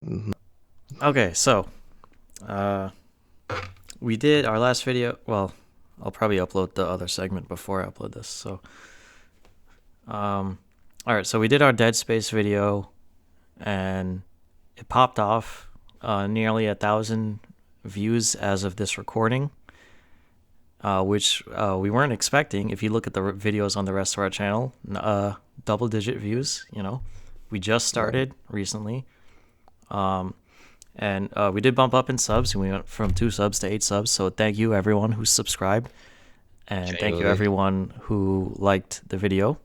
Mhm. Okay, so uh, we did our last video. Well, I'll probably upload the other segment before I upload this. Um, all right. So we did our Dead Space video, and it popped off nearly 1,000 views as of this recording, which we weren't expecting. If you look at the videos on the rest of our channel, double-digit views. We just Right. started recently. Um, And we did bump up in subs. We went from 2 subs to 8 subs. So thank you everyone who subscribed, and thank you Genuinely. everyone who liked the video.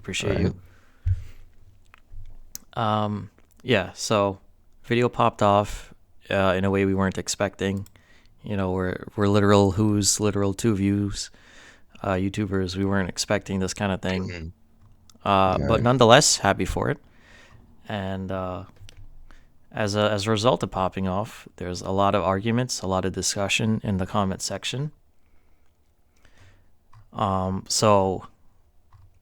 Appreciate Right. you. Yeah. So video popped off in a way we weren't expecting. We're literal 2 views YouTubers. We weren't expecting this kind of thing. Mhm. But Right. nonetheless, happy for it. And as a result of popping off, there's a lot of arguments, a lot of discussion in the comment section. So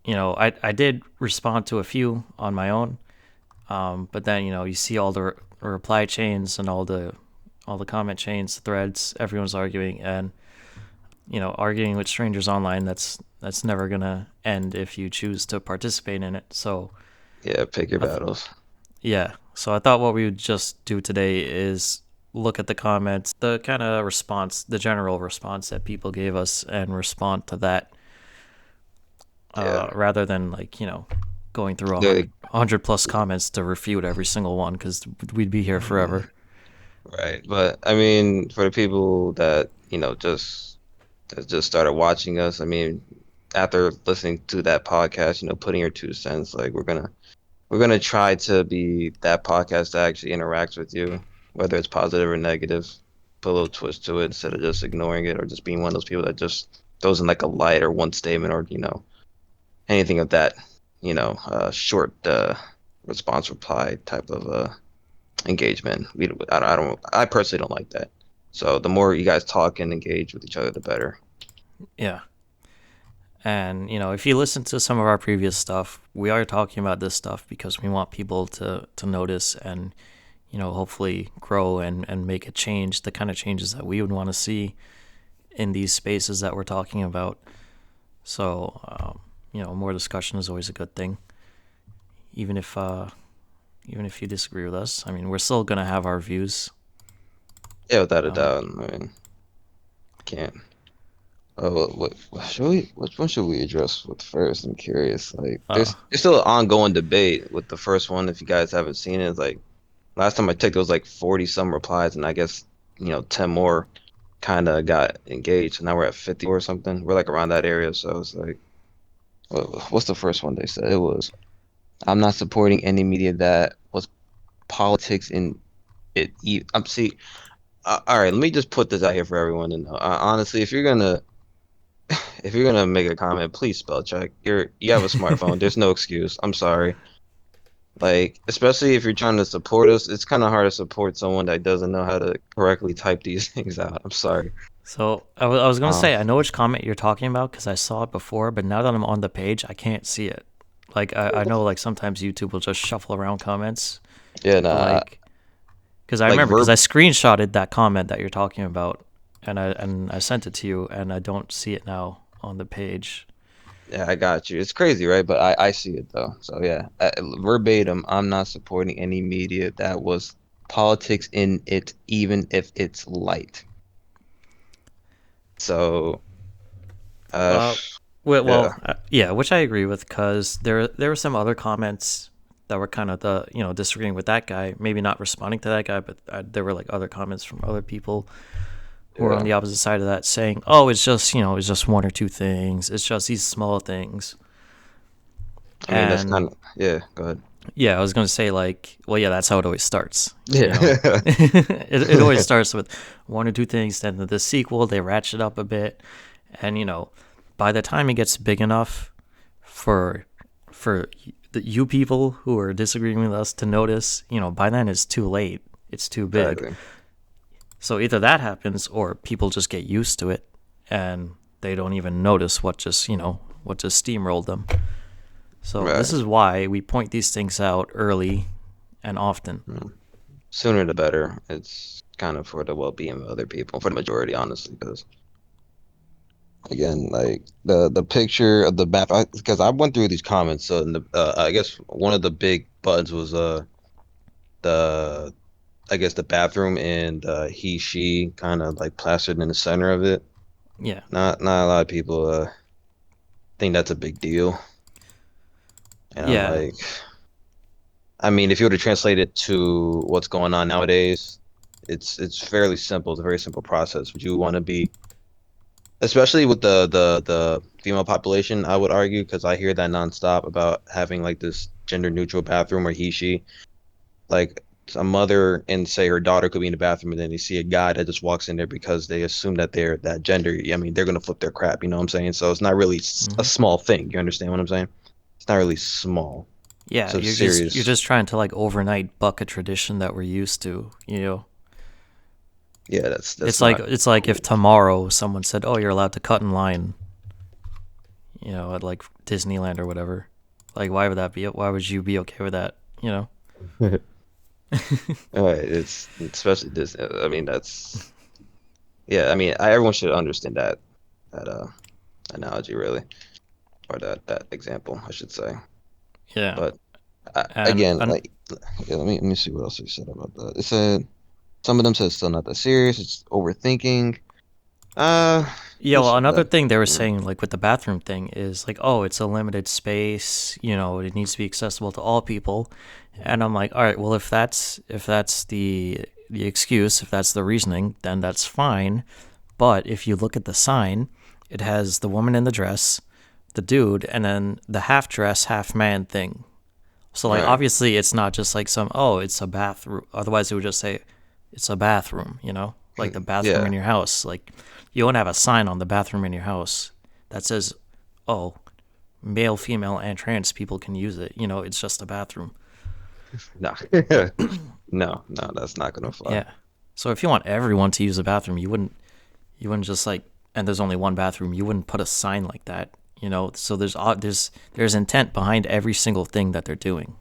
I did respond to a few on my own, but then you see all the reply chains and all the comment chains, threads. Everyone's arguing, and arguing with strangers online. That's never gonna end if you choose to participate in it. So Yeah. Pick your I th- battles. yeah. So I thought what we would just do today is look at the comments, the kind of response, the general response that people gave us, and respond to that, Yeah. rather than going through a Yeah. hundred plus comments to refute every single one, because we'd be here Mhm. forever. Right. But I mean, for the people that just started watching us, I mean, after listening to that podcast, putting your 2 cents, like we're gonna try to be that podcast that actually interacts with you, whether it's positive or negative. Put a little twist to it instead of just ignoring it or just being one of those people that just throws in like a light or one statement or anything of that, short response reply type of engagement. I personally don't like that. So the more you guys talk and engage with each other, the better. Yeah. And if you listen to some of our previous stuff, we are talking about this stuff because we want people to notice and hopefully grow and make a change, the kind of changes that we would want to see in these spaces that we're talking about. So more discussion is always a good thing, even if you disagree with us. I mean, we're still gonna have our views. Yeah, without a uh, doubt. I mean, can't. Oh, what should we? Which one should we address with first? I'm curious. Like, uh, there's still an ongoing debate with the first one. If you guys haven't seen it, it's like last time I checked, there was like 40 some replies, and I guess 10 more kind of got engaged. So now we're at 50 or something. We're like around that area. So it's like, what's the first one they said? It was, I'm not supporting any media that was politics in it. I'm see. All right, let me just put this out here for everyone to know. Honestly, if you're gonna make a comment, please spell check. You have a smartphone. There's no excuse. I'm sorry. Like, especially if you're trying to support us, it's kind of hard to support someone that doesn't know how to correctly type these things out. I'm sorry. so I was gonna Um, say, I know which comment you're talking about because I saw it before, but now that I'm on the page, I can't see it. Like I know, like sometimes YouTube will just shuffle around comments, yeah, but nah, because I like remember, because I verb. screenshotted that comment that you're talking about, and I sent it to you, and I don't see it now on the page. Yeah, I got you. It's crazy, right? But I see it though. So yeah, verbatim, I'm not supporting any media that was politics in it, even if it's light. So, uh, Uh, well, yeah, yeah, which I agree with, because there were some other comments that were kind of the disagreeing with that guy, maybe not responding to that guy, but there were like other comments from other people who are on yeah. the opposite side of that, saying, "Oh, it's just one or two things. It's just these small things." I mean, that's And kind of yeah. Go ahead. yeah, I was gonna say, like, well, yeah, that's how it always starts. Yeah. It always starts with one or two things. Then the sequel, they ratchet up a bit, and by the time it gets big enough for for you people who are disagreeing with us to notice, by then it's too late. It's too big. Exactly. So either that happens, or people just get used to it, and they don't even notice what just steamrolled them. So this Right. is why we point these things out early and often. Mm. Sooner the better. It's kind of for the well-being of other people, for the majority, honestly. Because again, like the picture of the bath, because I went through these comments. So in the I guess one of the big buds was the I guess the bathroom and he she kind of like plastered in the center of it. Yeah, Not a lot of people think that's a big deal. And I'm yeah, like, I mean, if you were to translate it to what's going on nowadays, it's fairly simple. It's a very simple process. Would you want to be, especially with the female population, I would argue, because I hear that nonstop about having like this gender neutral bathroom or he she. Like a mother and say her daughter could be in the bathroom and then they see a guy that just walks in there because they assume that they're that gender. I mean, they're gonna flip their crap, you know what I'm saying? So it's not really a hmm small thing. You understand what I'm saying? It's not really small. yeah. So You're serious. just trying to like overnight buck a tradition that we're used to. Yeah, that's not It's like if cool. tomorrow someone said, "Oh, you're allowed to cut in line," at like Disneyland or whatever. Like, why would that be? Why would you be okay with that? It's especially this. I mean, that's yeah. I mean, everyone should understand that analogy really, or that example, I should say. Yeah, But and again, like, yeah, let me see what else he said about that. It said some of them said it's still not that serious. It's overthinking. Uh, yeah. let's Well, see another that. thing they were Mm, saying, like with the bathroom thing, is like, oh, it's a limited space. It needs to be accessible to all people. And I'm like, all right, well, if that's the excuse, if that's the reasoning, then that's fine. But if you look at the sign, it has the woman in the dress, the dude, and then the half dress, half man thing. So like right. obviously it's not just like it's a bathroom. Otherwise it would just say it's a bathroom, like the bathroom in Yeah. your house. Like you won't have a sign on the bathroom in your house that says, "Oh, male, female, and trans people can use it." It's just a bathroom. No. No, that's not gonna fly. Yeah. So if you want everyone to use a bathroom, you wouldn't just like and there's only one bathroom, you wouldn't put a sign like that. So there's intent behind every single thing that they're doing.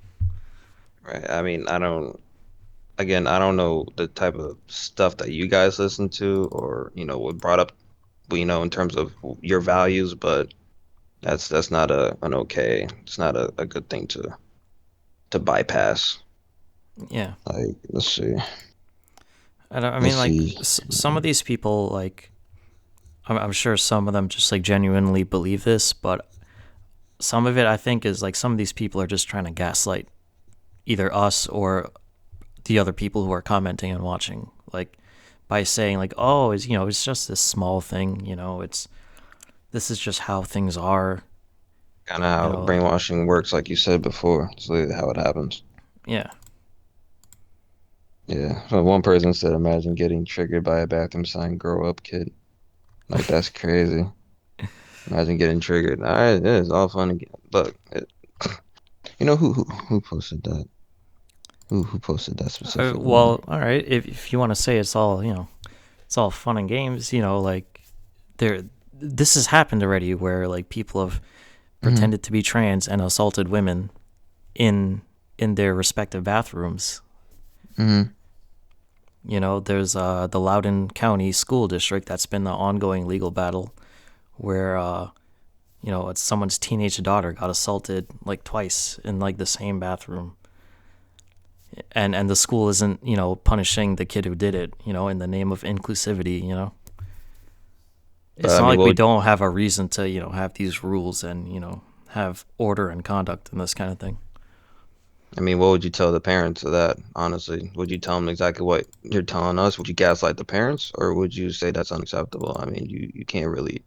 Right. I mean, I don't know the type of stuff that you guys listen to or, what brought up, in terms of your values, but that's not an okay. It's not a good thing to bypass. Yeah. Like, let's see. I Let's mean, like see. some of these people, like I'm sure some of them just like genuinely believe this, but some of it I think is like some of these people are just trying to gaslight either us or the other people who are commenting and watching, like by saying like, oh, it's just this small thing, it's this is just how things are, Kind of you how know, brainwashing works, like you said before. It's literally how it happens. yeah, Yeah. So one person said, imagine getting triggered by a bathroom sign, grow up, kid. Like, that's crazy. Imagine getting triggered. All right, it is all fun again. Look, who posted that? Who posted that specifically? well, all right, if you want to say it's all fun and games, like there this has happened already where like people have Hmm. pretended to be trans and assaulted women in in their respective bathrooms. Hmm. There's the Loudoun County School District that's been the ongoing legal battle where it's someone's teenage daughter got assaulted like twice in like the same bathroom. And the school isn't, punishing the kid who did it, in the name of inclusivity. But It's I not mean, like we don't have a reason to, have these rules and, have order and conduct and this kind of thing. what would you tell the parents of that? Honestly, would you tell them exactly what you're telling us? Would you gaslight the parents, or would you say that's unacceptable? I mean, you can't really,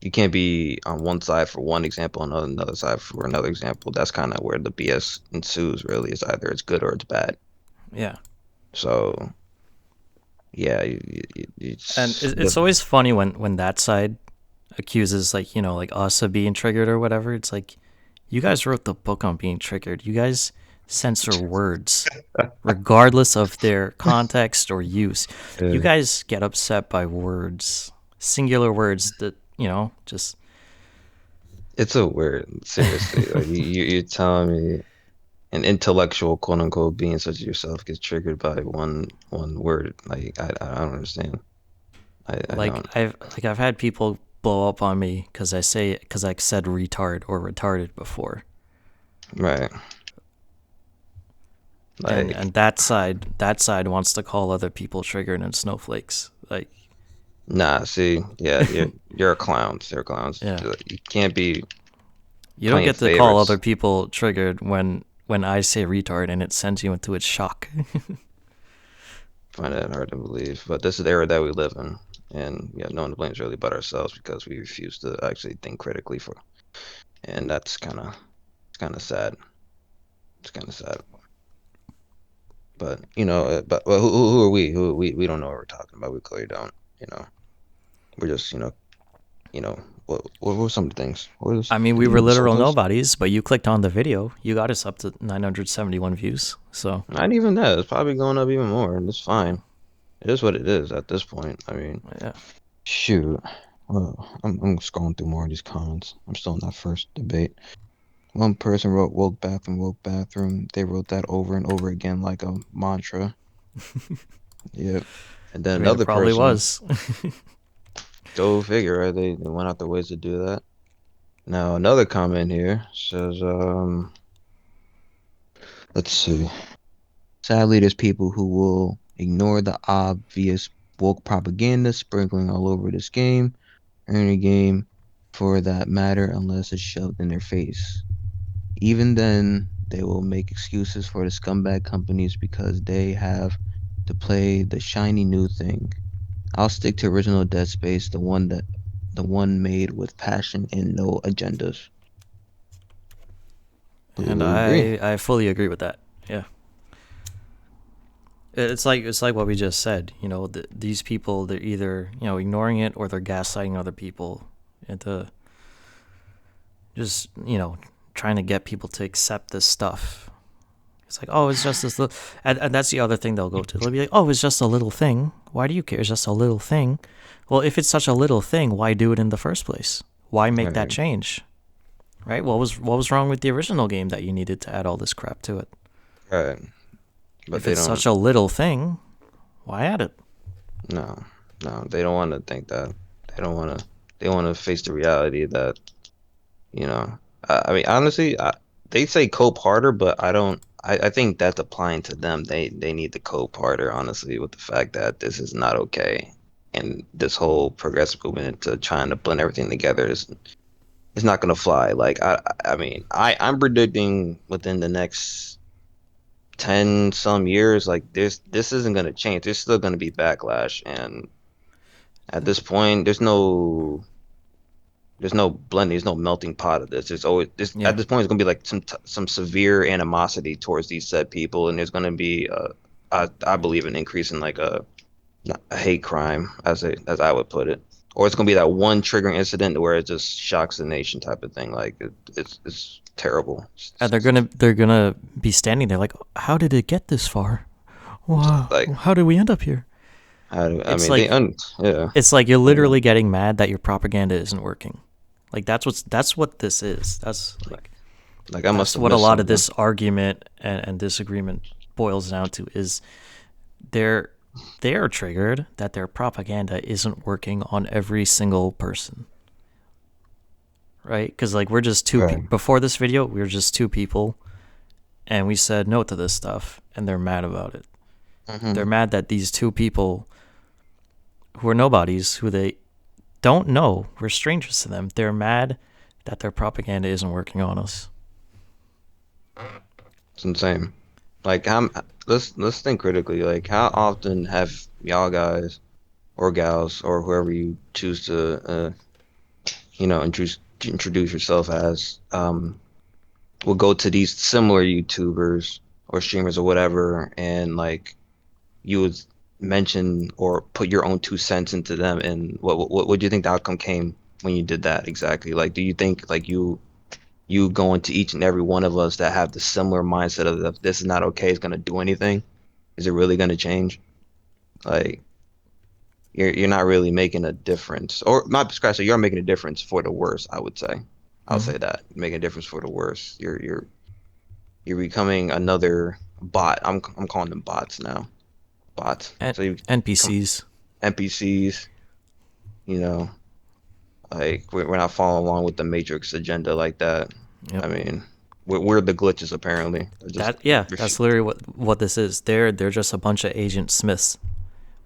you can't be on one side for one example and on another side for another example. That's kind of where the BS ensues. Really, is either it's good or it's bad. Yeah. So yeah, And it's it's always funny when that side accuses like like us of being triggered or whatever. It's like you guys wrote the book on being triggered. You guys censor words regardless of their context or use. You yeah. guys get upset by words, singular words that just It's a weird, seriously. Like you're telling me. an intellectual quote unquote being such as yourself gets triggered by one word. Like I don't understand. I Like don't. I've had people blow up on me because I said retard or retarded before, Right. Like and that side wants to call other people triggered and snowflakes. Like, nah, see, yeah, you're a clown. You're clowns. yeah, You can't be you don't playing get to call other favorites. people triggered when I say retard and it sends you into its shock. Find that hard to believe. But this is the era that we live in. And yeah, no one to blame is really but ourselves because we refuse to actually think critically for and that's kinda sad. It's kinda sad. But but well, who are we? We don't know what we're talking about. We clearly don't. You know, we're just what were some of the things? What is I mean, we do you were know the literal subtext? nobodies, but you clicked on the video. You got us up to 971 views. So, Not even that. It's probably going up even more, and it's fine. It is what it is at this point. I mean, yeah. shoot. Well, I'm scrolling through more of these comments. I'm still in that first debate. One person wrote woke bathroom, woke bathroom. They wrote that over and over again like a mantra. Yep. And then I mean, it another probably person, was. go figure, right? They went out their ways to do that. Now another comment here says, let's see. Sadly, there's people who will ignore the obvious woke propaganda sprinkling all over this game or any game for that matter unless it's shoved in their face. Even then, they will make excuses for the scumbag companies because they have to play the shiny new thing. I'll stick to original Dead Space, the one made with passion and no agendas. And Completely agree. I fully agree with that. Yeah. It's like what we just said. You know, these people, they're either, ignoring it or they're gaslighting other people into just, trying to get people to accept this stuff. It's like, oh, it's just this little, and that's the other thing they'll go to. They'll be like, oh, it's just a little thing. Why do you care? It's just a little thing. Well, if it's such a little thing, why do it in the first place? Why make that Right, change? Right? What was wrong with the original game that you needed to add all this crap to it? right. But If they it's don't. such a little thing, why add it? No, no, they don't want to think that. They don't want to. They want to face the reality that you know. I mean, honestly, they say cope harder, but I don't. I think that's applying to them. They need to cope harder, honestly, with the fact that this is not okay, and this whole progressive movement to trying to blend everything together is not gonna fly. Like I mean, I'm predicting within the next 10 some years, like this isn't gonna change. There's still gonna be backlash, and at this point, there's no blending, there's no melting pot of this. There's always this Yeah. at this point it's gonna be like some severe animosity towards these said people, and there's gonna be I believe an increase in like a hate crime as I would put it. Or it's gonna be that one triggering incident where it just shocks the nation type of thing. Like it's terrible. And they're gonna be standing there like, how did it get this far? Wow, Like how did we end up here? I It's mean they like yeah. it's like you're Yeah. literally getting mad that your propaganda isn't working. Like that's what this is. Like, like I must That's have what a missed lot of something. this argument and disagreement boils down to is they're they're triggered that their propaganda isn't working on every single person, right? Because like we're just Right. before this video we were just two people and we said no to this stuff and they're mad about it. They're Hmm. mad that these two people who are nobodies, who they don't know, we're strangers to them, they're mad that their propaganda isn't working on us. It's insane. Like how let's think critically. Like how often have y'all guys or gals or whoever you choose to introduce yourself as will go to these similar YouTubers or streamers or whatever and like you would mention or put your own 2 cents into them and what do you think the outcome came when you did that exactly? Like do you think like you going to each and every one of us that have the similar mindset of this is not okay is going to do anything? Is it really going to change? Like you're not really making a difference, or not scratch that. You're making a difference for the worse. I would say. I'll Mm-hmm. say that making a difference for the worse. You're. you're becoming another bot. I'm calling them bots now. Bots. And So you become NPCs. NPCs, you know, like we're not following along with the Matrix agenda like that. Yep. I mean, we're the glitches apparently. They're just That yeah, that's literally what this is. They're just a bunch of Agent Smiths,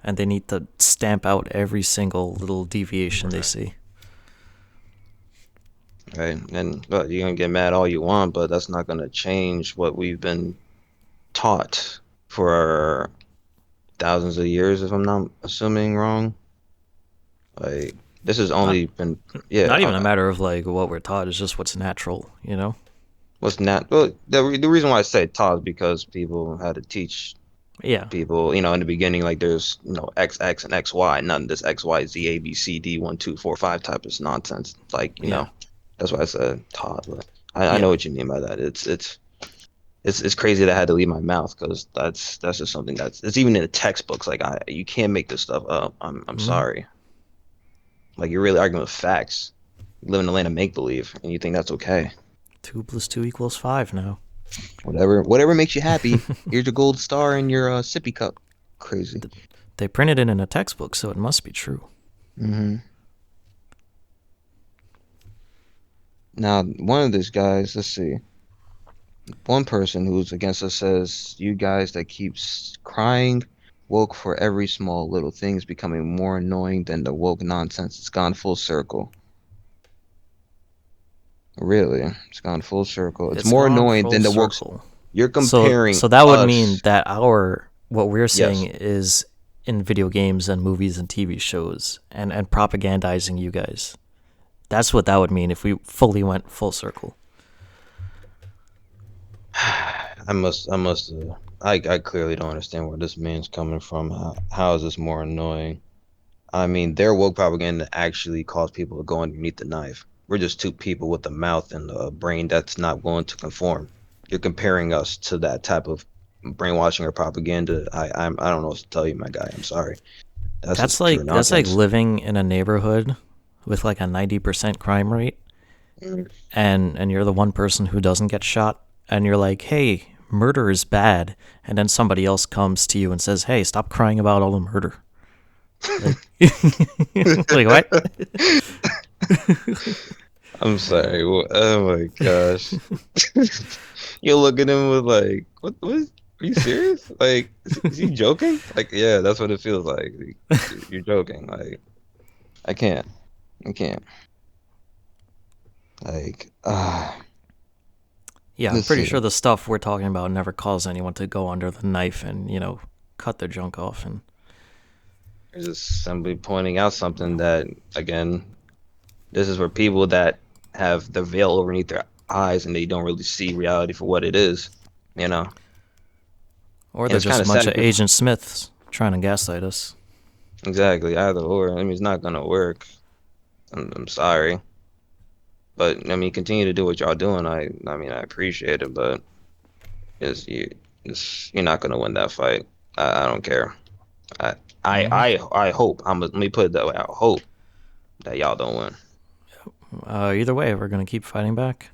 and they need to stamp out every single little deviation they right, see. right. And but you're gonna get mad all you want, but that's not gonna change what we've been taught for thousands of years, if I'm not assuming wrong. Like this has Not only been, yeah. not even a matter of like what we're taught. It's just what's natural, you know. What's not, well, the reason why I say taught is because people had to teach Yeah, people, in the beginning, like there's, XX and XY, none of this XYZ, ABCD, 1, 2, 4, 5 type of nonsense. Like, yeah, that's why I said taught. But I know yeah. what you mean by that. It's crazy that I had to leave my mouth because that's just something it's even in the textbooks. Like you can't make this stuff up. I'm Mm-hmm. sorry. Like you're really arguing with facts. You live in the land of make believe, and you think that's okay. 2 + 2 = 5 now. Whatever makes you happy. Here's your gold star and your sippy cup. Crazy. They printed it in a textbook, so it must be true. hmm Now, one of these guys, let's see, one person who's against us says, "You guys that keeps crying woke for every small little thing is becoming more annoying than the woke nonsense. It's gone full circle." Really, it's gone full circle. It's It's more gone annoying full than the woke. circle. You're So comparing so that would mean us. that our what we're saying Yes. is in video games and movies and TV shows and propagandizing you guys. That's what that would mean if we fully went full circle. I clearly don't understand where this man's coming from. How is this more annoying? I mean, their woke propaganda actually caused people to go underneath the knife. We're just two people with a mouth and a brain that's not going to conform. You're comparing us to that type of brainwashing or propaganda. I don't know what to tell you, my guy. I'm sorry. That's just pure That's like nonsense. living in a neighborhood with like a 90% crime rate Mm. and you're the one person who doesn't get shot and you're like, "Hey, murder is bad." And then somebody else comes to you and says, "Hey, stop crying about all the murder." Like like what? I'm sorry. Oh my gosh. You look at him with like, are you serious? Like, is he joking? Like, yeah, that's what it feels like. You're joking. Like, I can't. I can't. Like, Yeah, I'm let's pretty see. sure the stuff we're talking about never caused anyone to go under the knife and, cut their junk off and There's just somebody pointing out something that, again, this is for people that have the veil underneath their eyes and they don't really see reality for what it is, you know? or And they're it's kind just a of bunch sad of if you're Agent Smiths trying to gaslight us. exactly either or. I mean, it's not gonna work. I'm sorry. But I mean, continue to do what y'all doing. I mean, I appreciate it, but it's you, you're not gonna win that fight. I don't care. I, Hmm. I hope. Let me put it that way. I hope that y'all don't win. Either way, we're gonna keep fighting back,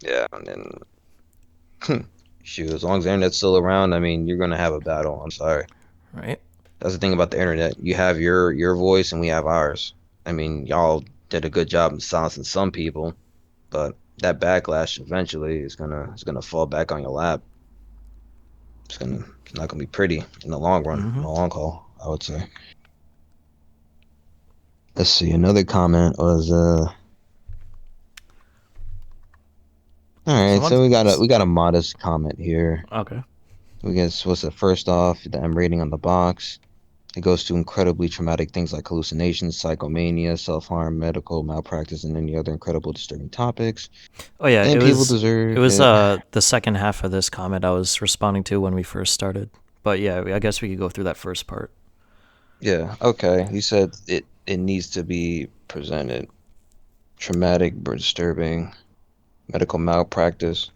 Yeah, and then shoot, as long as the internet's still around, I mean, you're gonna have a battle. I'm sorry. right? That's the thing about the internet. You have your voice, and we have ours. I mean, y'all did a good job in silencing some people, but that backlash eventually is gonna fall back on your lap. It's not gonna be pretty in the long run, in Hmm. the long haul, I would say. Let's see. Another comment was all right, Someone, so we got a modest comment here. okay. We guess what's it first off, the M rating on the box. It goes to incredibly traumatic things like hallucinations, psychomania, self-harm, medical malpractice, and any other incredible disturbing topics. Oh yeah, And people it deserve was it. the second half of this comment I was responding to when we first started. But yeah, I guess we could go through that first part. Yeah, okay. He said it needs to be presented. Traumatic, disturbing, medical malpractice.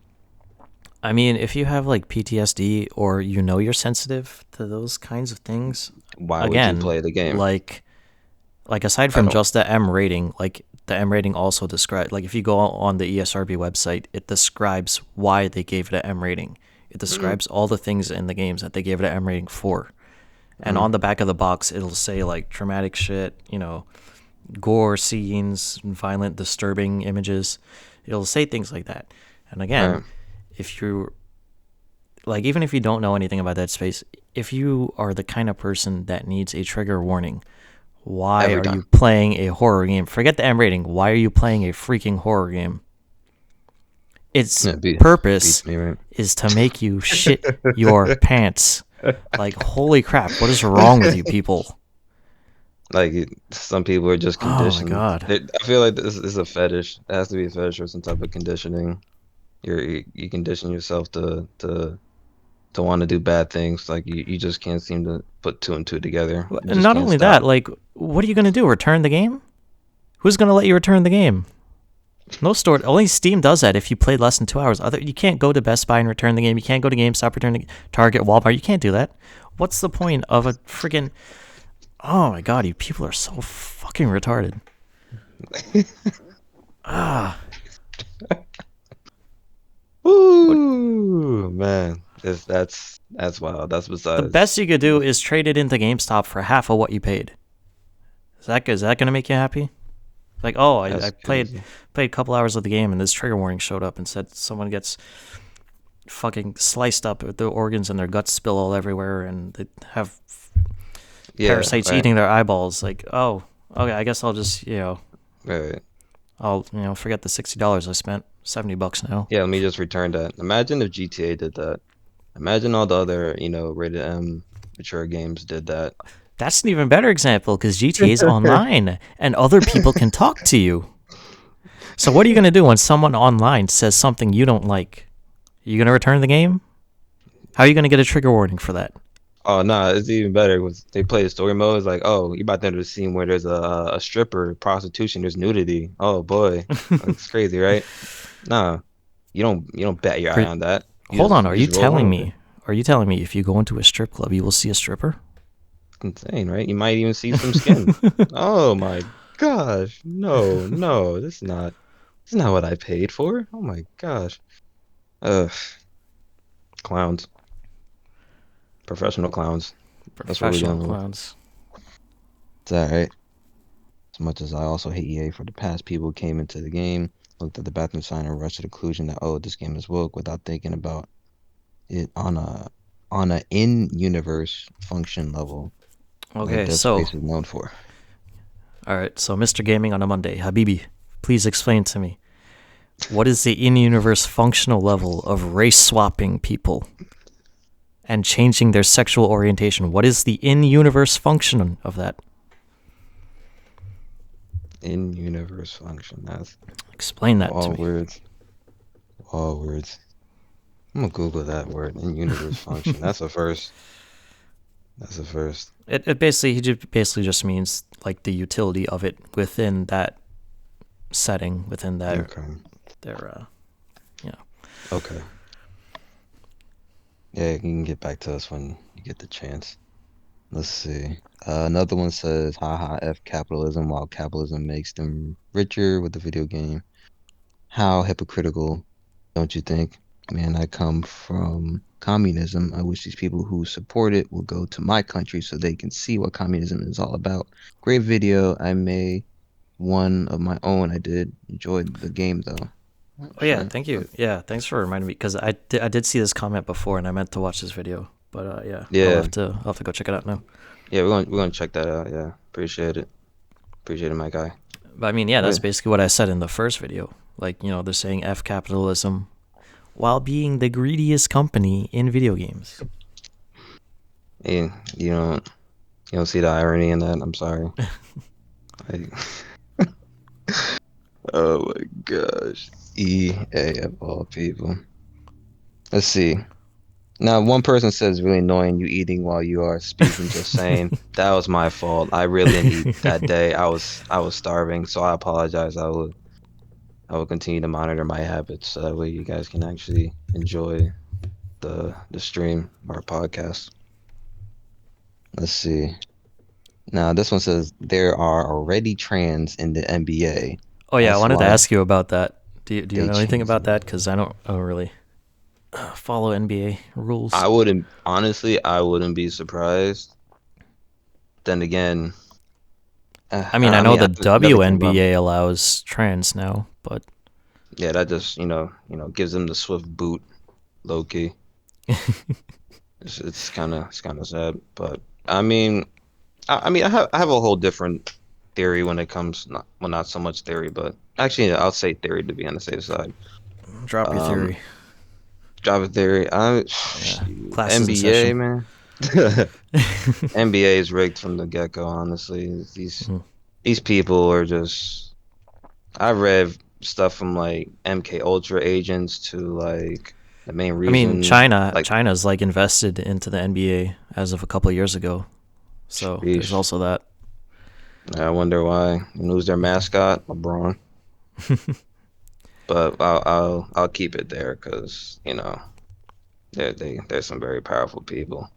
I mean, if you have like PTSD or you're sensitive to those kinds of things, Why would you again, play the game? like aside I from don't. just the M rating, like the M rating also describes, like if you go on the ESRB website, it describes why they gave it an M rating. It Mm, describes all the things in the games that they gave it an M rating for. And mm, on the back of the box, it'll say like traumatic shit, gore scenes, violent, disturbing images. It'll say things like that. And again, right. if you like, even if you don't know anything about Dead Space, if you are the kind of person that needs a trigger warning, why Every are you time. playing a horror game? Forget the M rating. Why are you playing a freaking horror game? Its Yeah, purpose beats me, right? is to make you shit your pants. Like, holy crap, what is wrong with you people? Like some people are just Oh my conditioned. god. I feel like this is a fetish. It has to be a fetish or some type of conditioning. You condition yourself to want to do bad things. Like you just can't seem to put two and two together. You And just not can't only that, stop. like, what are you gonna do? Return the game? Who's gonna let you return the game? No store. Only Steam does that if you played less than 2 hours. You can't go to Best Buy and return the game. You can't go to GameStop, return the Target, Walmart. You can't do that. What's the point of a freaking? Oh my god, you people are so fucking retarded. Ah, what? Ooh, man. That's wild. That's The best besides. you could do is trade it into GameStop for half of what you paid. Is that gonna make you happy? Like, oh, I That's crazy. played a couple hours of the game and this trigger warning showed up and said someone gets fucking sliced up with the organs and their guts spill all everywhere and they have Yeah, parasites right. eating their eyeballs. Like, oh, okay, I guess I'll just Right. I'll forget the $60 I spent. $70 now. Yeah, let me just return that. Imagine if GTA did that. Imagine all the other, rated M mature games did that. That's an even better example because GTA is online and other people can talk to you. So what are you gonna do when someone online says something you don't like? You gonna return the game? How are you gonna get a trigger warning for that? Oh no, it's even better. Was they play the story mode? It's like, oh, you about to enter the scene where there's a stripper, prostitution, there's nudity. Oh boy, it's crazy, right? Nah, you don't bet your eye Are, on that. hold on, You just roll along with it. are you telling me if you go into a strip club you will see a stripper? It's insane, right? You might even see some skin. Oh my gosh, no, no, this is not what I paid for. Oh my gosh, ugh, clowns, professional clowns. That's what we're Professional dealing with. clowns. It's all right. As much as I also hate EA for the past, people came into the game, looked at the bathroom sign, and rushed to the conclusion that this game is woke without thinking about it on a in-universe function level, like Okay, Dead so Space is known for. all right, so Mr. Gaming on a Monday, Habibi, please explain to me what is the in-universe functional level of race swapping people and changing their sexual orientation? What is the in-universe function of that? In-universe function. That's Explain that to all me. words. All words. I'm gonna Google that word. In-universe function. That's a first. That's a first. It basically just means like the utility of it within that setting, within Okay. their yeah. Okay. Yeah, you can get back to us when you get the chance. Let's see. Another one says, haha, F capitalism while capitalism makes them richer with the video game. How hypocritical, don't you think? Man, I come from communism. I wish these people who support it will go to my country so they can see what communism is all about. Great video. I made one of my own. I did enjoy the game though. Oh yeah, Sure. thank you. Yeah, thanks for reminding me because I did see this comment before and I meant to watch this video, but yeah, Yeah. I'll have to go check it out now. Yeah, we're gonna check that out. Yeah. Appreciate it. Appreciate it, my guy. But I mean, yeah, that's But basically what I said in the first video. Like, they're saying F capitalism while being the greediest company in video games. hey, you don't see the irony in that. I'm sorry. Like, oh my gosh. EA of all people. Let's see. Now, one person says really annoying you eating while you are speaking, just saying that was my fault. I really didn't eat that day. I was starving, so I apologize. I will continue to monitor my habits so that way you guys can actually enjoy the stream or podcast. Let's see. Now, this one says there are already trans in the NBA. Oh yeah, I That's wanted to why ask you about that. Do you they know anything changed about it. that? Because I don't really follow NBA rules. I wouldn't honestly, I wouldn't be surprised. Then again, I mean, I I know mean, the another thing about WNBA allows trans now, but yeah, that just gives them the swift boot, low key. It's kind of sad, but I mean, I have a whole different theory when it comes not well not so much theory, but actually I'll say theory to be on the safe side. drop your Um, theory. Driver theory. Yeah, Shoot, class is in NBA session. man. NBA is rigged from the get-go, honestly. These people are just I read stuff from like MK Ultra agents to like the main I mean, reason like China's like invested into the NBA as of a couple of years ago, so there's sheesh. also that. I wonder why. And who's their mascot? LeBron. But I'll keep it there because there's some very powerful people.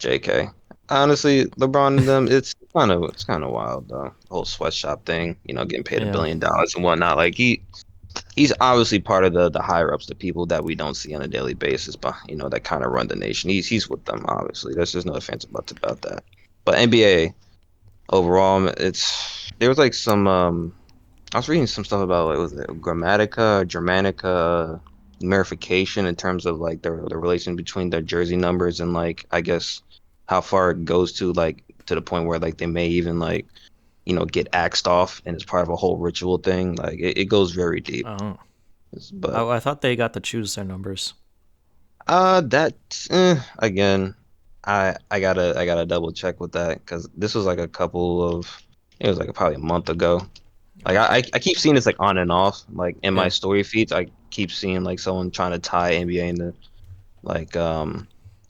JK. Honestly, LeBron and them, it's kind of wild though. The whole sweatshop thing, getting paid Yeah, $1 billion and whatnot. Like he's obviously part of the higher ups, the people that we don't see on a daily basis, but that kind of run the nation. He's with them, obviously. There's just no offense about that. But NBA overall, there was like some I was reading some stuff about like was it Grammatica, Germanica, numerification in terms of like the relation between the jersey numbers and like I guess how far it goes to like to the point where like they may even like get axed off and it's part of a whole ritual thing. Like it goes very deep. oh, But I thought they got to choose their numbers. that again, I gotta double check with that because this was like a couple of it was like probably a month ago. Like I keep seeing this like on and off. Like in my Yeah, story feeds, I keep seeing like someone trying to tie NBA into like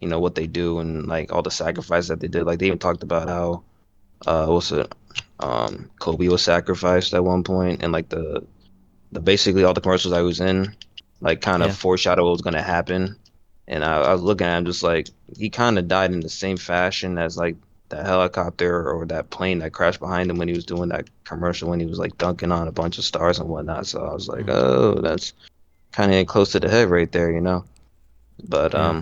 what they do and like all the sacrifices that they did. Like they even talked about how what's it Kobe was sacrificed at one point and like the basically all the commercials I was in like kind of yeah. foreshadow what was gonna happen. And I was looking at him just like he kind of died in the same fashion as like that helicopter or that plane that crashed behind him when he was doing that commercial when he was like dunking on a bunch of stars and whatnot. So I was like, Mm, oh, that's kind of close to the head right there. But yeah,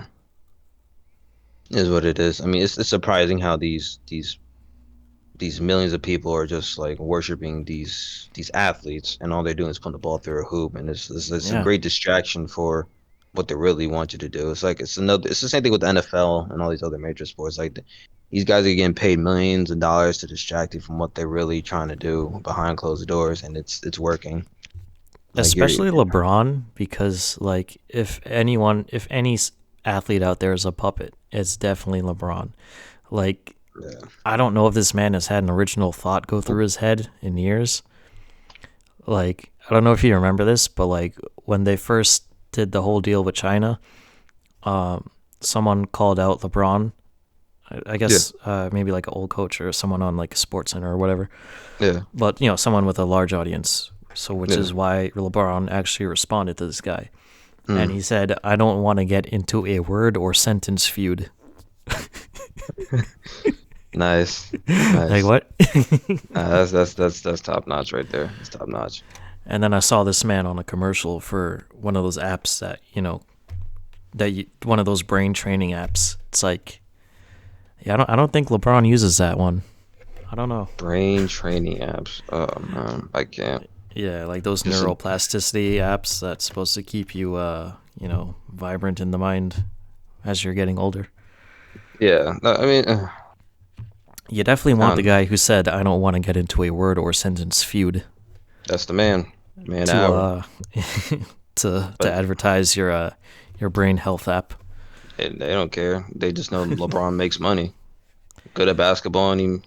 is what it is. I mean, it's surprising how these millions of people are just like worshiping these athletes, and all they're doing is putting the ball through a hoop, and it's a yeah. great distraction for what they really want you to do. It's like it's the same thing with the NFL and all these other major sports. Like these guys are getting paid millions of dollars to distract you from what they're really trying to do behind closed doors, and it's working. Like Especially LeBron, because like if any athlete out there is a puppet, it's definitely LeBron. Like yeah, I don't know if this man has had an original thought go through his head in years. Like I don't know if you remember this, but like when they first did the whole deal with China, someone called out LeBron. I yeah, guess maybe like an old coach or someone on like Sports Center or whatever. yeah, But someone with a large audience. So which yeah. is why LeBron actually responded to this guy, and Mm. he said, "I don't want to get into a word or sentence feud." Nice, Like nice. what? That's top notch right there. That's top notch. And then I saw this man on a commercial for one of those apps that one of those brain training apps. It's like, yeah, I don't think LeBron uses that one. I don't know. Brain training apps. Oh man, I can't. Yeah, like those Just a, neuroplasticity apps that's supposed to keep you, vibrant in the mind as you're getting older. yeah. No, I mean, You definitely I want the don't know. guy who said, "I don't want to get into a word or sentence feud" That's the man, man to hour. to But advertise your brain health app. they don't care. They just know LeBron makes money. Good at basketball, and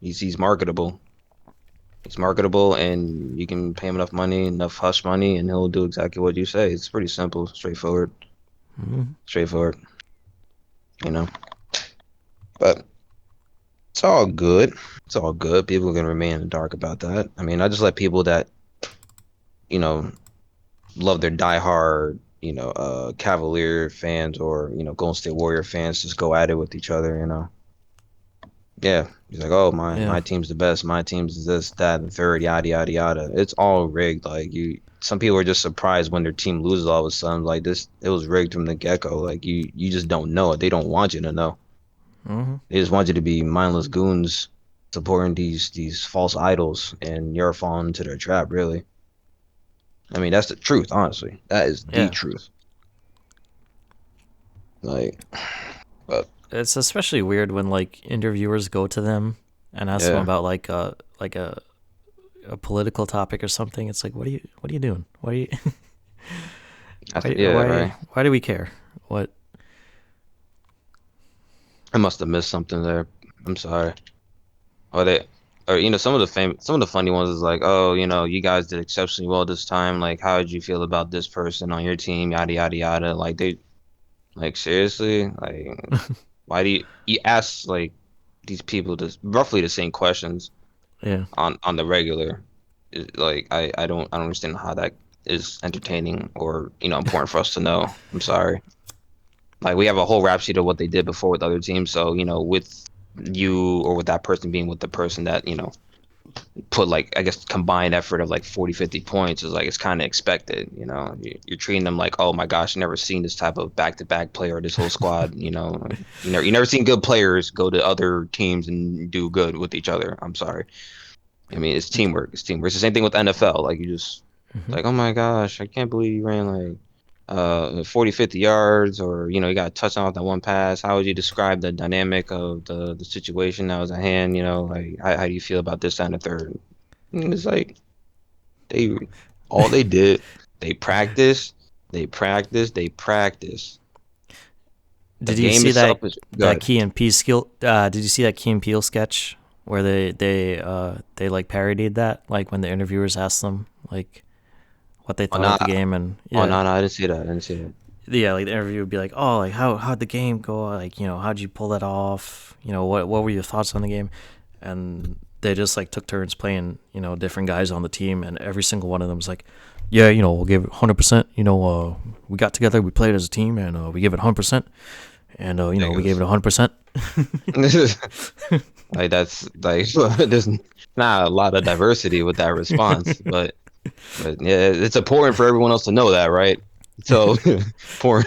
he's marketable. He's marketable, and you can pay him enough money, enough hush money, and he'll do exactly what you say. It's pretty simple, straightforward, Mhm. straightforward. You know. But it's all good. It's all good. People can remain in the dark about that. I mean, I just let people that you know love their diehard, Cavalier fans or Golden State Warrior fans just go at it with each other. Yeah, he's like, oh, Yeah. my team's the best. My team's is this, that, and the third, yada yada yada. It's all rigged. Like you, some people are just surprised when their team loses all of a sudden. Like this, it was rigged from the get-go. Like you just don't know it. They don't want you to know. Hmm. They just want you to be mindless goons supporting these false idols, and you're falling into their trap. Really, I mean, that's the truth. Honestly, that is the Yeah. truth. Like, but It's especially weird when like interviewers go to them and ask them yeah, about like a political topic or something. It's like, what are you doing? Why are you yeah, right. why do we care? What? I must have missed something there. I'm sorry. Or they, or some of the funny ones is like, oh, you guys did exceptionally well this time. Like, how did you feel about this person on your team? Yada yada yada. Like like seriously, like why do you ask like these people just roughly the same questions Yeah. on the regular? Like, I don't understand how that is entertaining or important for us to know. I'm sorry. Like we have a whole rap sheet of what they did before with other teams. So with you or with that person being with the person that put like I guess combined effort of like 40 50 points is like it's kind of expected. You're treating them like, oh my gosh, never seen this type of back-to-back player or this whole squad. You never seen good players go to other teams and do good with each other. I'm sorry. I mean, it's teamwork. It's teamwork. It's the same thing with NFL. Like you just Hmm. like, oh my gosh, I can't believe you ran like 40 50 yards, or you got a touchdown off that one pass. How would you describe the dynamic of the situation that was at hand? Like how do you feel about this and the third? And it's like they all they did, they practice, they practice. The Did you game see itself that is that good. Key and Peele skill? Did you see that Key and Peele sketch where they like parodied that, like when the interviewers asked them like what they Oh thought no, of the game, and oh yeah, no, no, I didn't see that. I didn't see that. yeah, like the interview would be like, oh, like how'd the game go? Like how'd you pull that off? What were your thoughts on the game? And they just like took turns playing different guys on the team, and every single one of them was like, yeah, we'll give it 100%. We got together, we played as a team, and we gave it 100%, and we gave Ridiculous. it 100%. Like that's like there's not a lot of diversity with that response, but yeah, it's important for everyone else to know that, right? So for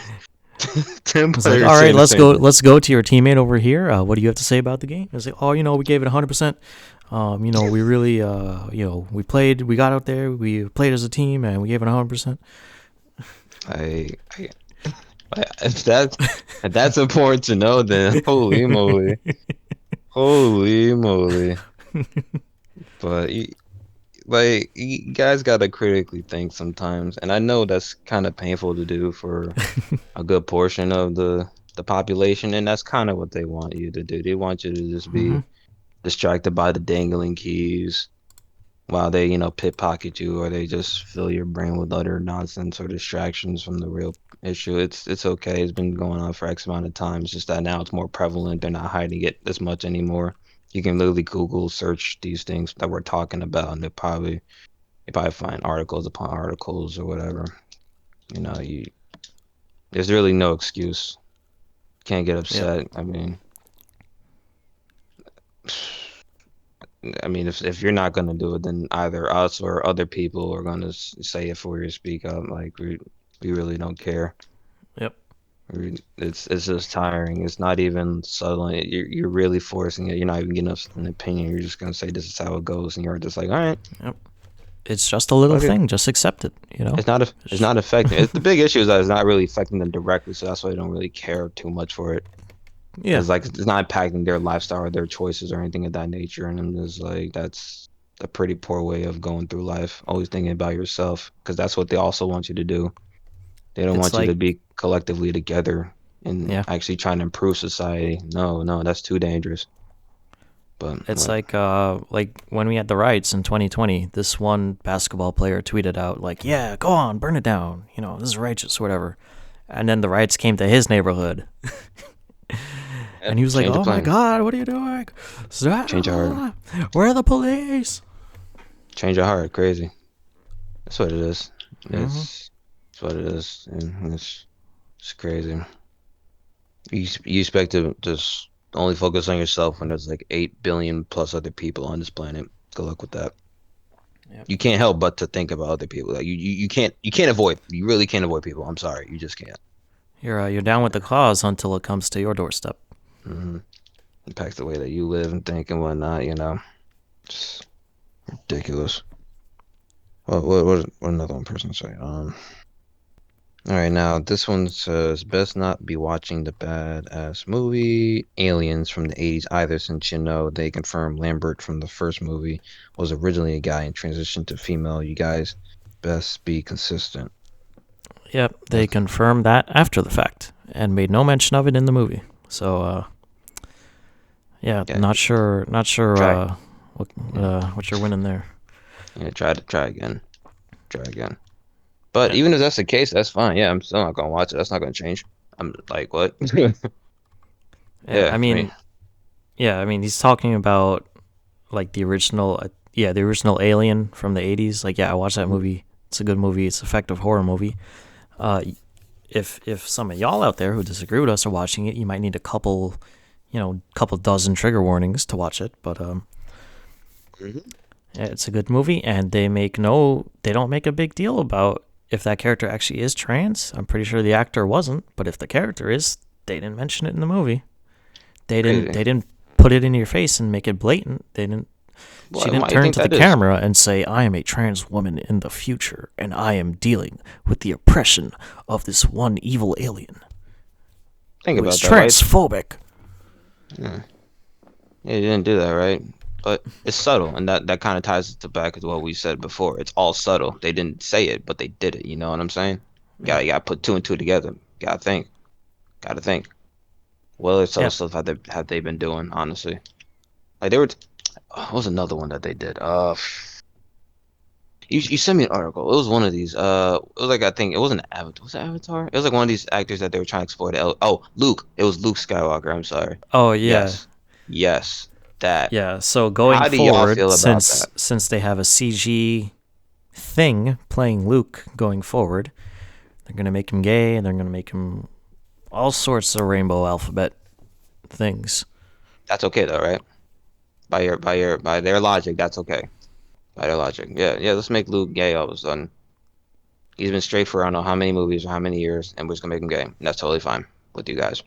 10 It's like, players all right, saying the let's same go. thing. Let's go to your teammate over here. What do you have to say about the game? It's like, oh, we gave it 100%. We really, we played. We got out there. We played as a team, and we gave it 100%. I, I, if that's important to know, then holy moly. But you guys gotta critically think sometimes, and I know that's kind of painful to do for a good portion of the population, and that's kind of what they want you to do. They want you to just Hmm. be distracted by the dangling keys while they, pickpocket you, or they just fill your brain with other nonsense or distractions from the real issue. It's okay. It's been going on for X amount of time. It's just that now it's more prevalent. They're not hiding it as much anymore. You can literally Google search these things that we're talking about, and you probably find articles upon articles or whatever. You there's really no excuse. Can't get Yep. upset. I mean, if you're not gonna do it, then either us or other people are gonna say it for you, speak up. Like we really don't care. Yep. It's just tiring. It's not even subtle. You're really forcing it. You're not even getting us an opinion. You're just gonna say this is how it goes, and you're just like, all right, Yep. It's just a little fuck it. thing. Just accept it. It's not affecting. The big issue is that it's not really affecting them directly, so that's why they don't really care too much for it. Yeah. Because like it's not impacting their lifestyle or their choices or anything of that nature. And I'm just like, that's a pretty poor way of going through life. Always thinking about yourself, because that's what they also want you to do. They don't It's want you to like, be collectively together and yeah. actually trying to improve society. No, no, that's too dangerous. But It's what? like when we had the riots in 2020, this one basketball player tweeted out like, "Yeah, go on, burn it down. This is righteous, whatever." And then the riots came to his neighborhood, Yeah, and he was like, change of "Oh my plan. God, what are you doing? Change your heart. Where are the police?" Change your heart. Crazy. That's what it is. Hmm. It's what it is, and it's crazy. You expect to just Only focus on yourself when there's like 8 billion plus other people on this planet. Good luck with that. Yep. You can't help but to think about other people. Like you can't avoid. You really can't avoid people. I'm sorry, you just can't. You're down with the cause until it comes to your doorstep. Hmm. Impacts the way that you live and think and whatnot. Just ridiculous. What another one person say? All right, now this one says best not be watching the badass movie Aliens from the 80s either, since they confirmed Lambert from the first movie was originally a guy and transitioned to female. You guys best be consistent. Yep, they That's confirmed that after the fact and made no mention of it in the movie. So, yeah, yeah, not sure try yeah, what you're winning there. yeah, try again. Try again. But Yeah, even if that's the case, that's fine. Yeah, I'm still not gonna watch it. That's not gonna change. I'm like, what? yeah. Yeah, I mean, I mean, he's talking about like the original, the original Alien from the '80s. Like, yeah, I watched that movie. It's a good movie. It's an effective horror movie. Uh, if some of y'all out there who disagree with us are watching it, you might need a couple dozen trigger warnings to watch it. But mhm. yeah, it's a good movie, and they don't make a big deal about if that character actually is trans. I'm pretty sure the actor wasn't, but if the character is, they didn't mention it in the movie. Crazy. They didn't put it in your face and make it blatant. They didn't. She Why didn't do you turn think to the that is? camera and say, "I am a trans woman in the future, and I am dealing with the oppression of this one evil alien Think who is about that. Why? transphobic." Yeah. Yeah, you didn't do that, right? But it's subtle, and that kind of ties it to back to what we said before. It's all subtle. They didn't say it, but they did it. You know what I'm saying? Yeah, You gotta put two and two together. Gotta think. Gotta think. What other subtle yeah. stuff have they been doing? Honestly, like what was another one that they did? You sent me an article. It was one of these. It was like I think it wasn't Avatar. Was it Avatar? It was like one of these actors that they were trying to explore. Oh, Luke. It was Luke Skywalker. I'm sorry. Oh yeah, Yes, yes. That. yeah. So going How do y'all forward, feel about that? since they have a CG thing playing Luke going forward, they're gonna make him gay, and they're gonna make him all sorts of rainbow alphabet things. That's okay though, right? By their logic, that's okay. By their logic, yeah, yeah. Let's make Luke gay all of a sudden. He's been straight for I don't know how many movies or how many years, and we're just gonna make him gay. And that's totally fine with you guys.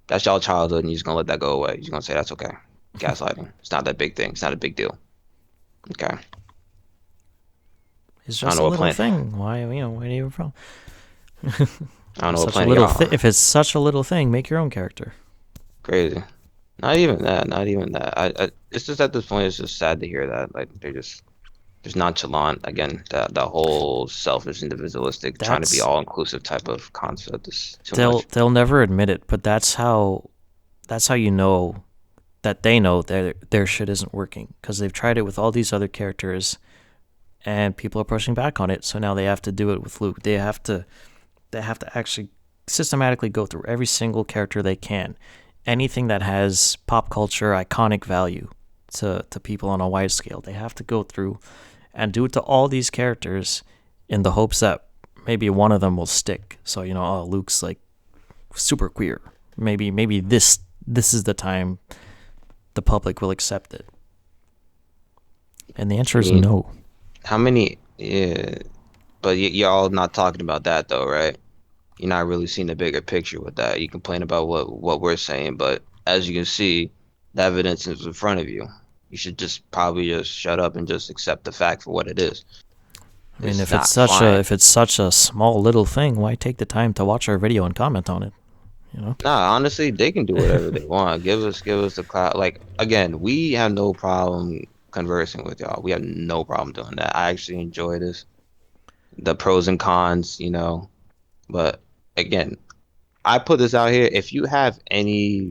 That's y'all childhood, and you're just gonna let that go away. You're gonna say that's okay. Gaslighting. It's not that big thing. It's not a big deal. Okay. It's I don't just know a what little plan. thing. Why do you have a problem? I don't know what Such a planet little y'all on. if it's such a little thing, make your own character. Crazy. Not even that. Not even that. It's just at this point, it's just sad to hear that. Like they're just nonchalant. Again, that whole selfish, individualistic, trying to be That's all inclusive type of concept is too much. they'll never admit it, but that's how you know that they know their shit isn't working because they've tried it with all these other characters and people are pushing back on it. So now they have to do it with Luke. They have to actually systematically go through every single character they can. Anything that has pop culture iconic value to people on a wide scale, they have to go through and do it to all these characters in the hopes that maybe one of them will stick. So oh, Luke's like super queer. Maybe this is the time the public will accept it. And the I answer is mean, no. how many? Yeah, but y'all not talking about that though, right? You're not really seeing the bigger picture with that. You complain about what we're saying, but as you can see, the evidence is in front of you. You should just probably just shut up and just accept the fact for what it is. I mean, It's not fine. if it's such a small little thing, why take the time to watch our video and comment on it? You know? Nah, honestly, they can do whatever they want. Give us the cloud. Like again, we have no problem conversing with y'all. We have no problem doing that. I actually enjoy this. The pros and cons. But again, I put this out here. If you have any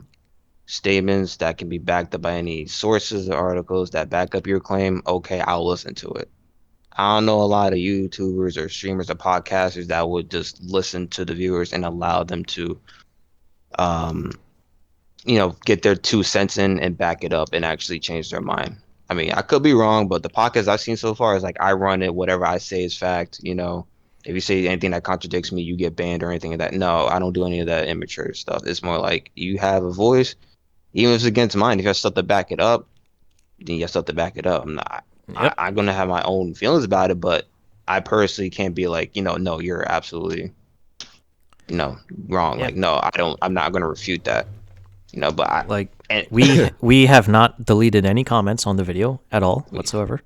statements that can be backed up by any sources or articles that back up your claim, okay, I'll listen to it. I don't know a lot of YouTubers or streamers or podcasters that would just listen to the viewers and allow them to um get their 2 cents in and back it up and actually change their mind. I mean, I could be wrong, but the podcasts I've seen so far is like I run it, whatever I say is fact. If you say anything that contradicts me, you get banned or anything like that. No, I don't do any of that immature stuff. It's more like you have a voice, Even if it's against mine, if you have stuff to back it up, then you have stuff to back it up. Yep. I'm gonna have my own feelings about it, but I personally can't be like, no, you're absolutely, you know, wrong. Yeah. Like, no, I'm not gonna refute that, but Like and we have not deleted any comments on the video at all whatsoever.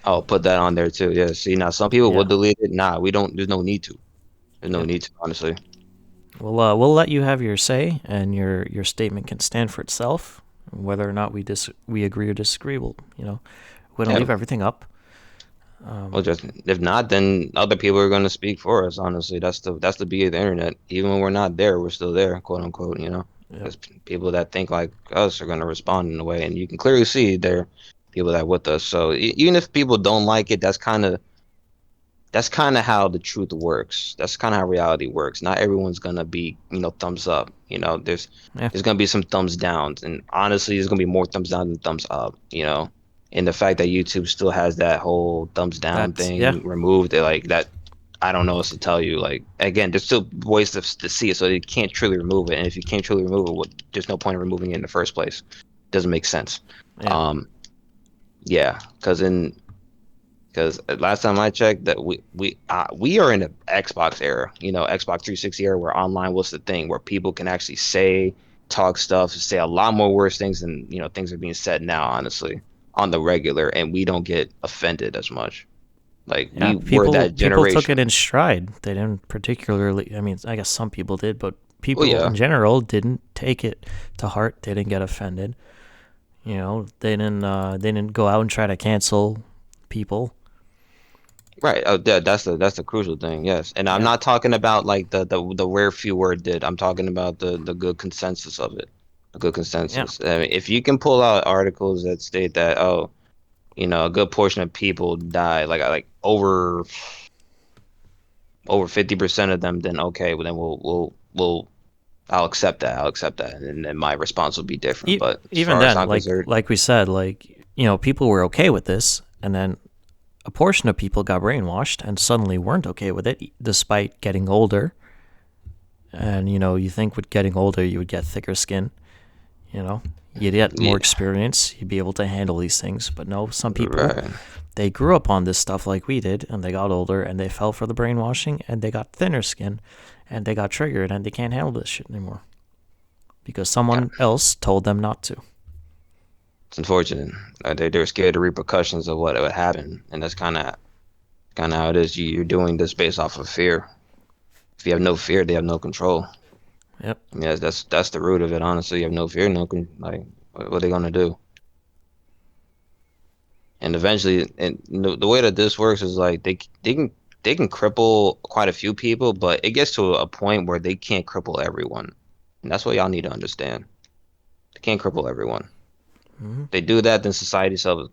I'll put that on there too. Yeah. See, now some people will Yeah. delete it. Nah, we don't. There's no need to. There's no Yep. need to, honestly. We'll let you have your say, and your statement can stand for itself. Whether or not we agree or disagree, we don't Yeah. leave everything up. Well, just if not, then other people are gonna speak for us. Honestly, that's the beauty of the internet. Even when we're not there, we're still there, quote unquote. Yep. Because people that think like us are gonna respond in a way, and you can clearly see they're people that with us. So even if people don't like it, that's kind of how the truth works. That's kind of how reality works. Not everyone's gonna be, thumbs up. Yeah. There's gonna be some thumbs downs, and honestly, there's gonna be more thumbs down than thumbs up. And the fact that YouTube still has that whole thumbs down That's yeah. thing removed, like that, I don't know what to tell you. Like again, there's still ways to see it, so you can't truly remove it. And if you can't truly remove it, there's no point in removing it in the first place. It doesn't make sense. Yeah. Um, yeah, because last time I checked, that we are in the Xbox era, Xbox 360 era, where online was the thing, where people can actually talk stuff, say a lot more worse things than things are being said now, honestly, on the regular, and we don't get offended as much. Like Yeah. we were that People took it generation. in stride. They didn't particularly. I mean, I guess some people did, but Well, people in yeah, general didn't take it to heart. They didn't get offended. They didn't go out and try to cancel people. right. Oh, that's the crucial thing. Yes, and I'm Yeah. not talking about like the rare few where it did. I'm talking about the good consensus of it. A good Yeah. consensus. I mean, if you can pull out articles that state that, oh, a good portion of people die, like over 50% of them, then okay, well then I'll accept that. I'll accept that, and then my response will be different. But as Even far as then, I'm concerned, like we said, people were okay with this, and then a portion of people got brainwashed and suddenly weren't okay with it, despite getting older. And you think with getting older, you would get thicker skin. You know, you'd get more yeah, experience. You'd be able to handle these things. But no, some people right, they grew up on this stuff like we did, and they got older, and they fell for the brainwashing, and they got thinner skin, and they got triggered, and they can't handle this shit anymore because yeah, someone else told them not to. it's unfortunate. They're scared of the repercussions of what would happen, and that's kind of how it is. You're doing this based off of fear. If you have no fear, they have no control. Yep. I mean, that's the root of it. Honestly, you have no fear, like what are they gonna do? And eventually, and the way that this works is like they can cripple quite a few people, but it gets to a point where they can't cripple everyone, and that's what y'all need to understand. They can't cripple everyone. Mm-hmm. They do that, then society itself,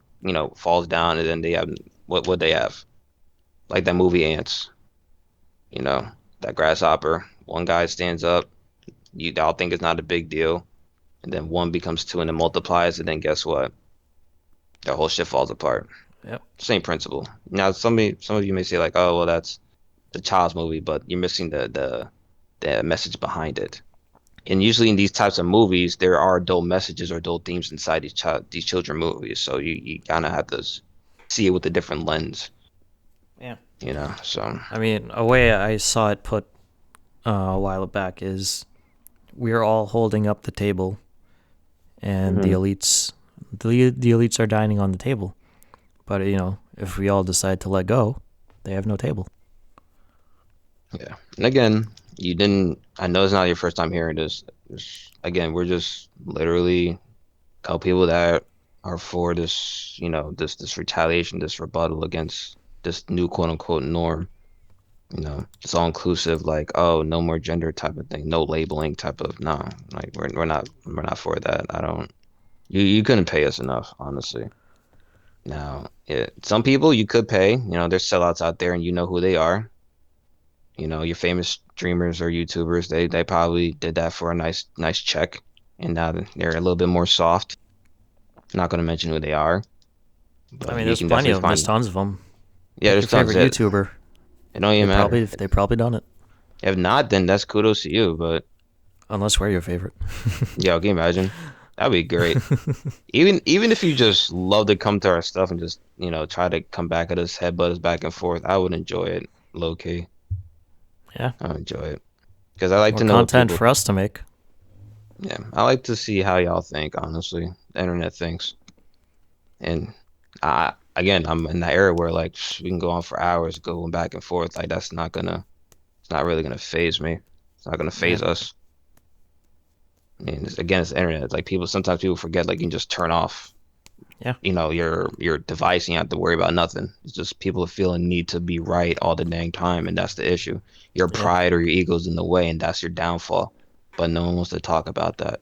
falls down, and then they have what they have, like that movie Ants, you know, that grasshopper. One guy stands up, you all think it's not a big deal, and then one becomes two, and it multiplies, and then guess what? The whole shit falls apart. Yep. Same principle. Now, some of you may say like, oh, well, that's the child's movie, but you're missing the message behind it. And usually in these types of movies, there are adult messages or adult themes inside these children movies. So you kind of have to see it with a different lens, Yeah. So I mean, a way I saw it put a while back is we're all holding up the table, and hmm the elites are dining on the table. But if we all decide to let go, they have no table. yeah. And again, you didn't. I know it's not your first time hearing this. Again, we're just literally a couple people that are for this, this retaliation, this rebuttal against this new quote unquote norm. It's all inclusive, like, oh, no more gender type of thing, no labeling type of no. Like we're not for that. I don't. You couldn't pay us enough, honestly. Now, some people you could pay. There's sellouts out there, and you know who they are. Your famous streamers or YouTubers. They probably did that for a nice check, and now they're a little bit more soft. Not going to mention who they are, I but mean, you there's can plenty definitely of them. There's find. tons of them. Yeah, Pick there's your tons. favorite It YouTuber. don't even matter. They probably done it. If not, then that's kudos to you. But Unless we're your favorite. yeah, can you imagine? That'd be great. Even if you just love to come to our stuff and just, try to come back at us, headbutt us back and forth, I would enjoy it, low key. Yeah, I would enjoy it. Because I like more to know what content people, for us to make. yeah, I like to see how y'all think, honestly. The internet thinks. And again, I'm in that era where like we can go on for hours going back and forth. Like it's not really gonna phase me. It's not gonna Yeah, phase us. I mean, again, it's the internet. Like sometimes people forget like you can just turn off, yeah, your device and you don't have to worry about nothing. It's just people feel a need to be right all the dang time, and that's the issue. Your yeah, pride or your ego's in the way, and that's your downfall. But no one wants to talk about that.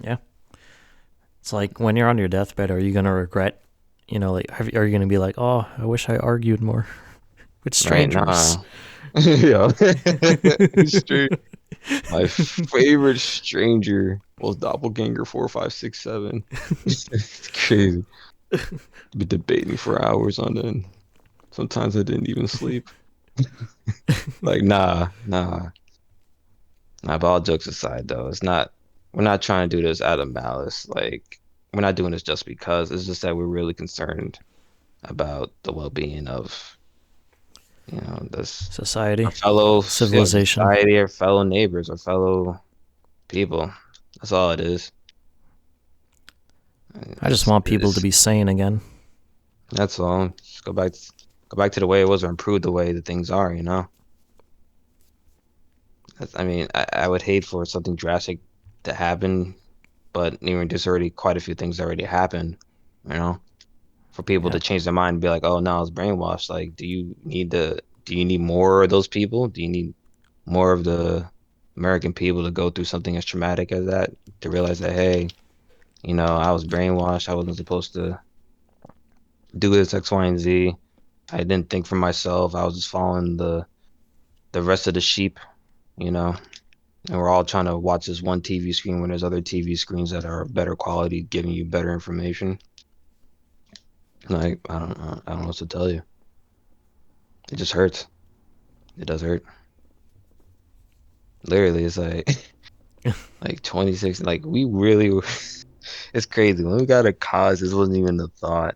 yeah. It's like when you're on your deathbed, are you gonna regret? Like, are you gonna be like, oh, I wish I argued more with Right? strangers? Nah. Yeah. Straight. My favorite stranger was Doppelganger 4567. It's crazy. Be debating for hours on end. Sometimes I didn't even sleep. Like, nah. But all jokes aside, though, we're not trying to do this out of malice. Like, we're not doing this just because. It's just that we're really concerned about the well-being of, this our Society, fellow, civilization. society, our fellow neighbors, our fellow people. That's all it is. I just want people to It's be sane again. That's all. Just go back to the way it was, or improve the way that things are. I mean, I would hate for something drastic to happen, but there's already quite a few things that already happened. You know, for people Yeah, to change their mind and be like, "Oh, no, it's brainwashed." Like, do you need more of those people? Do you need more of the American people to go through something as traumatic as that to realize that, hey, I was brainwashed. I wasn't supposed to do this X, Y, and Z. I didn't think for myself. I was just following the rest of the sheep, you know. And we're all trying to watch this one TV screen when there's other TV screens that are better quality, giving you better information. Like I don't know what to tell you. It just hurts. It does hurt. Literally, it's like like 26. Like we really, it's crazy. When we got a cause, this wasn't even the thought.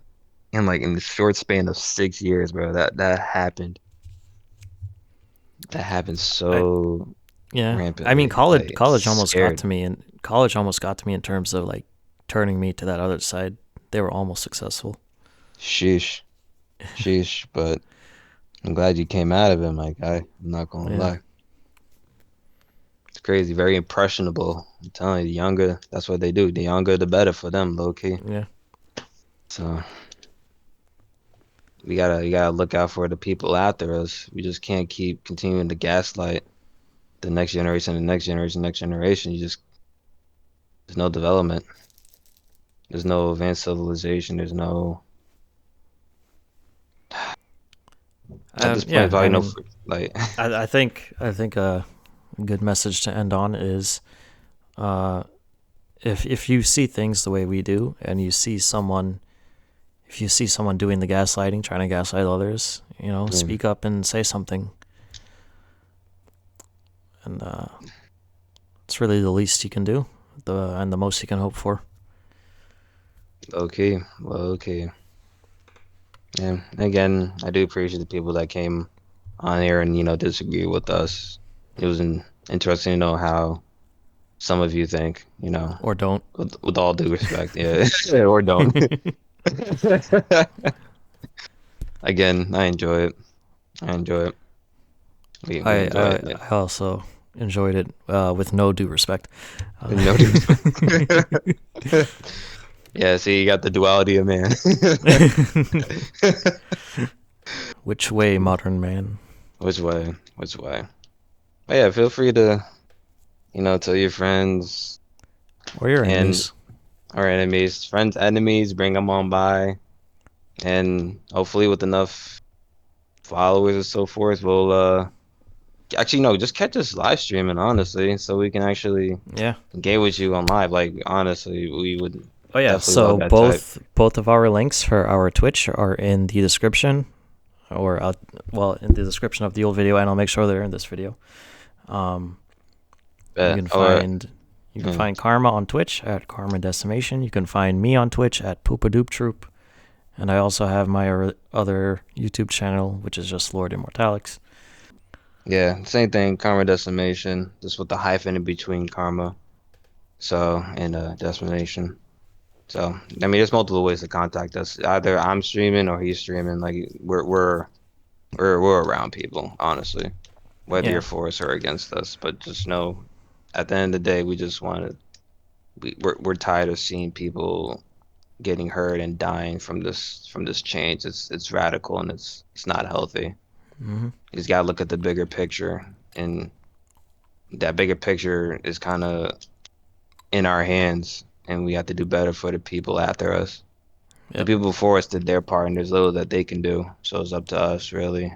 And like in the short span of 6 years, bro, that happened. That happened I so yeah. I mean, rampantly. Like it's scared. college almost got to me in terms of like turning me to that other side. They were almost successful. Sheesh. Sheesh, but I'm glad you came out of it, my guy. I'm not gonna Yeah, lie. It's crazy, very impressionable. I'm telling you, the younger, that's what they do. The younger, the better for them, low key. yeah. So we gotta look out for the people after us. We just can't keep continuing to gaslight the next generation, the next generation, next generation. There's no development. There's no advanced civilization. There's no at this point, Yeah. probably I no mean, like I think a good message to end on is uh, if you see things the way we do, and if you see someone doing the gaslighting, trying to gaslight others, yeah, speak up and say something, and it's really the least you can do, and the most you can hope for. okay, well, okay. Yeah. Again, I do appreciate the people that came on here and disagree with us. It was interesting to know how some of you think, Or don't. with all due respect, yeah, or don't. Again, I enjoy it. I enjoy it. We I, enjoy I it. I also enjoyed it with no due respect. No due respect. Yeah, see, you got the duality of man. Which way, modern man? Which way? Which way? But yeah, feel free to, tell your friends Or your and enemies? our enemies, friends, enemies, bring them on by. And hopefully with enough followers and so forth, we'll actually no, just catch us live streaming, honestly, so we can actually Yeah. engage with you on live. Like honestly, we would Oh yeah. definitely love So that type. both of our links for our Twitch are in the description, or in the description of the old video, and I'll make sure they're in this video. Um, you Bet. can find You can Yeah. find Karma on Twitch at Karma Decimation. You can find me on Twitch at Poopadoop Troop. And I also have my other YouTube channel, which is just Lord Immortallix. Yeah, same thing, karma decimation, just with the hyphen in between karma. So, and decimation. So, I mean, there's multiple ways to contact us. Either I'm streaming or he's streaming. Like we're around people, honestly. Whether you're Yeah. for us or against us, but just know, at the end of the day, we just want to. We're tired of seeing people getting hurt and dying from this change. It's radical and it's not healthy. Hmm. You just gotta look at the bigger picture, and that bigger picture is kind of in our hands, and we have to do better for the people after us. The Yep. people before us did their part, and there's little that they can do. So it's up to us, really.